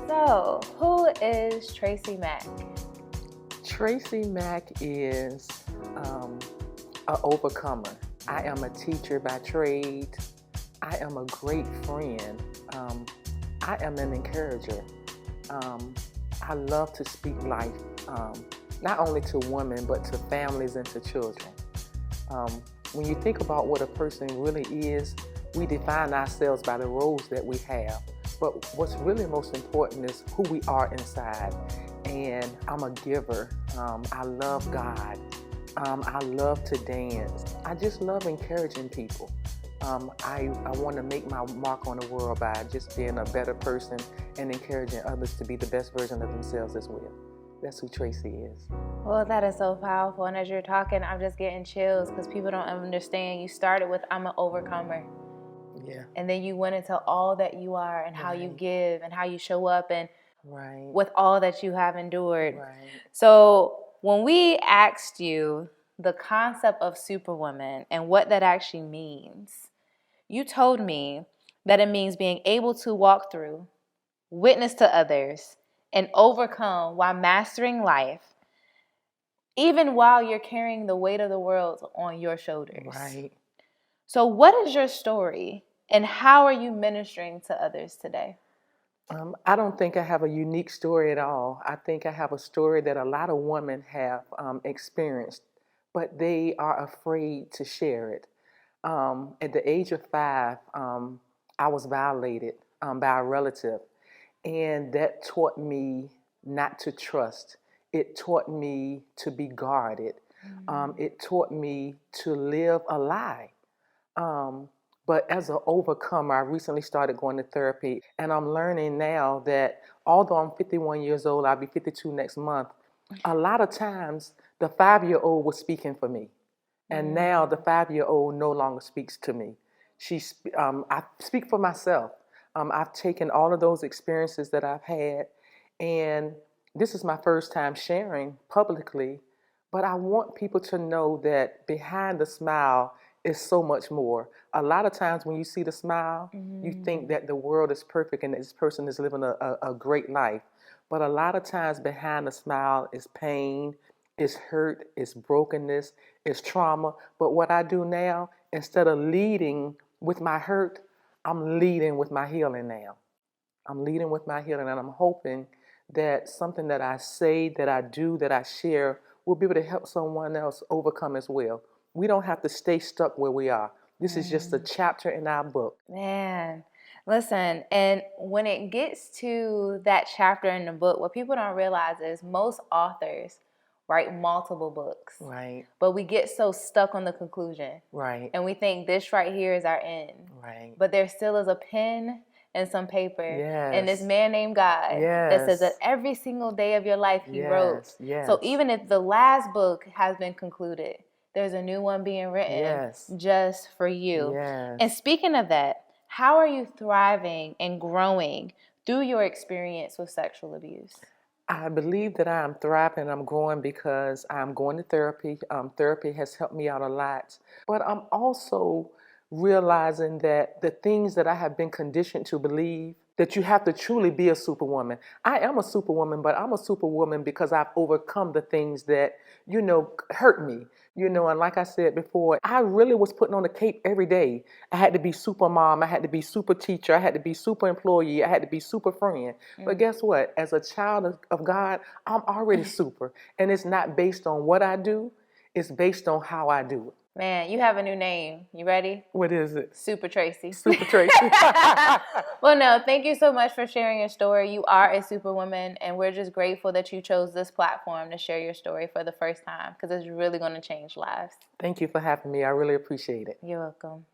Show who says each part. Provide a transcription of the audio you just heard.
Speaker 1: So, who is Tracie Mack?
Speaker 2: Tracie Mack is an overcomer. I am a teacher by trade. I am a great friend. I am an encourager. I love to speak life, not only to women, but to families and to children. When you think about what a person really is, we define ourselves by the roles that we have. But what's really most important is who we are inside. And I'm a giver. I love God. I love to dance. I just love encouraging people. I want to make my mark on the world by just being a better person and encouraging others to be the best version of themselves as well. That's who Tracie is.
Speaker 1: Well, that is so powerful. And as you're talking, I'm just getting chills because people don't understand. You started with, I'm an overcomer.
Speaker 2: Yeah.
Speaker 1: And then you went into all that you are and how you give and how you show up and with all that you have endured.
Speaker 2: Right.
Speaker 1: So when we asked you the concept of Superwoman and what that actually means, you told me that it means being able to walk through, witness to others, and overcome while mastering life, even while you're carrying the weight of the world on your shoulders.
Speaker 2: Right.
Speaker 1: So what is your story and how are you ministering to others today?
Speaker 2: I don't think I have a unique story at all. I think I have a story that a lot of women have experienced, but they are afraid to share it. At the age of 5, I was violated by a relative, and that taught me not to trust. It taught me to be guarded. It taught me to live a lie. But as an overcomer, I recently started going to therapy, and I'm learning now that although I'm 51 years old, I'll be 52 next month, a lot of times the 5-year-old was speaking for me. And now the 5-year-old no longer speaks to me. I speak for myself. I've taken all of those experiences that I've had, and this is my first time sharing publicly, but I want people to know that behind the smile is so much more. A lot of times when you see the smile, you think that the world is perfect and that this person is living a great life. But a lot of times behind the smile is pain, is hurt, is brokenness, is trauma. But what I do now, instead of leading with my hurt, I'm leading with my healing now. I'm leading with my healing, and I'm hoping that something that I say, that I do, that I share will be able to help someone else overcome as well. We don't have to stay stuck where we are. This is just a chapter in our book.
Speaker 1: Man, listen, and when it gets to that chapter in the book, what people don't realize is most authors write multiple books.
Speaker 2: Right.
Speaker 1: But we get so stuck on the conclusion.
Speaker 2: Right.
Speaker 1: And we think this right here is our end.
Speaker 2: Right.
Speaker 1: But there still is a pen and some paper.
Speaker 2: Yes.
Speaker 1: And this man named God that says that every single day of your life he wrote.
Speaker 2: Yes.
Speaker 1: So even if the last book has been concluded, there's a new one being written just for you.
Speaker 2: Yes.
Speaker 1: And speaking of that, how are you thriving and growing through your experience with sexual abuse?
Speaker 2: I believe that I am thriving and I'm growing because I'm going to therapy. Therapy has helped me out a lot. But I'm also realizing that the things that I have been conditioned to believe, that you have to truly be a superwoman. I am a superwoman, but I'm a superwoman because I've overcome the things that, hurt me. And like I said before, I really was putting on a cape every day. I had to be super mom. I had to be super teacher. I had to be super employee. I had to be super friend. But guess what? As a child of God, I'm already super. And it's not based on what I do. It's based on how I do it.
Speaker 1: Man, you have a new name. You ready?
Speaker 2: What is it?
Speaker 1: Super Tracie.
Speaker 2: Super Tracie.
Speaker 1: Well, no, thank you so much for sharing your story. You are a superwoman, and we're just grateful that you chose this platform to share your story for the first time because it's really going to change lives.
Speaker 2: Thank you for having me. I really appreciate it.
Speaker 1: You're welcome.